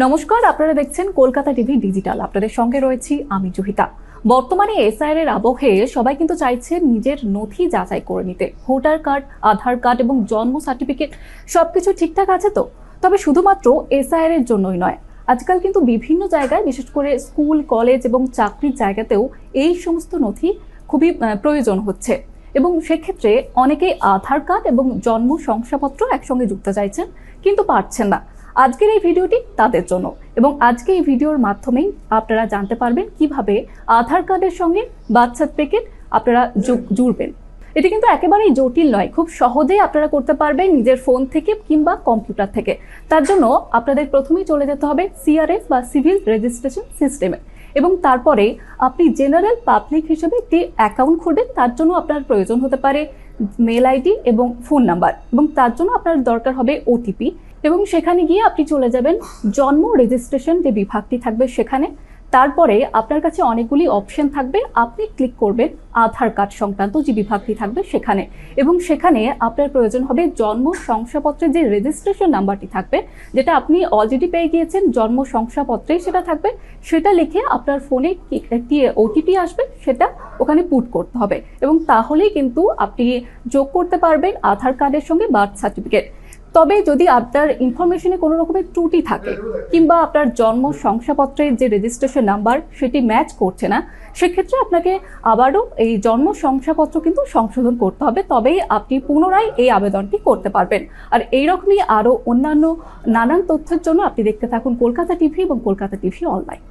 নমস্কার, আপনারা দেখছেন কলকাতা টিভি ডিজিটাল। আপনাদের সঙ্গে রয়েছি আমি জুহিতা। বর্তমানে এসআইআর এর আবহে সবাই কিন্তু চাইছে নিজের নথি যাচাই করে নিতে। ভোটার কার্ড, আধার কার্ড এবং জন্ম সার্টিফিকেট সবকিছু ঠিকঠাক আছে তো? তবে শুধুমাত্র এসআইআর এর জন্যই নয়, আজকাল কিন্তু বিভিন্ন জায়গায়, বিশেষ করে স্কুল, কলেজ এবং চাকরির জায়গাতেও এই সমস্ত নথি খুবই প্রয়োজন হচ্ছে। এবং সেক্ষেত্রে অনেকেই আধার কার্ড এবং জন্ম শংসাপত্র একসঙ্গে যুক্ত চাইছেন, কিন্তু পারছেন না। আজকের এই ভিডিওটি তাদের জন্য, এবং আজকে এই ভিডিওর মাধ্যমেই আপনারা জানতে পারবেন কিভাবে আধার কার্ডের সঙ্গে বার্থ সার্টিফিকেট আপনারা জুড়বেন। এটি কিন্তু একেবারেই জটিল নয়, খুব সহজেই আপনারা করতে পারবেন নিজের ফোন থেকে কিংবা কম্পিউটার থেকে। তার জন্য আপনাদের প্রথমেই চলে যেতে হবে সিআরএস বা সিভিল রেজিস্ট্রেশন সিস্টেমে, এবং তারপরে আপনি জেনারেল পাবলিক হিসেবে একটি অ্যাকাউন্ট খুলবেন। তার জন্য আপনার প্রয়োজন হতে পারে মেল আইডি এবং ফোন নাম্বার, এবং তার জন্য আপনার দরকার হবে ওটিপি। এবং সেখানে গিয়ে আপনি চলে যাবেন জন্ম রেজিস্ট্রেশন যে বিভাগটি থাকবে সেখানে। তারপরে আপনার কাছে অনেকগুলি অপশন থাকবে, আপনি ক্লিক করবেন আধার কার্ড সংক্রান্ত যে বিভাগটি থাকবে সেখানে, এবং সেখানে আপনার প্রয়োজন হবে জন্ম শংসাপত্রের যে রেজিস্ট্রেশন নাম্বারটি থাকবে, যেটা আপনি অলরেডি পেয়ে গিয়েছেন জন্ম শংসাপত্রেই সেটা থাকবে। সেটা লিখে আপনার ফোনে একটি ওটিপি আসবে, সেটা ওখানে পুট করতে হবে, এবং তাহলেই কিন্তু আপনি যোগ করতে পারবেন আধার কার্ডের সঙ্গে বার্থ সার্টিফিকেট। তবে যদি আপনার ইনফরমেশনে কোনো রকমের ত্রুটি থাকে, কিংবা আপনার জন্ম শংসাপত্রের যে রেজিস্ট্রেশন নাম্বার সেটি ম্যাচ করছে না, সেক্ষেত্রে আপনাকে আবারও এই জন্ম শংসাপত্র কিন্তু সংশোধন করতে হবে, তবেই আপনি পুনরায় এই আবেদনটি করতে পারবেন। আর এইরকমই আরও অন্যান্য নানান তথ্যের জন্য আপনি দেখতে থাকুন কলকাতা টিভি এবং কলকাতা টিভি অনলাইন।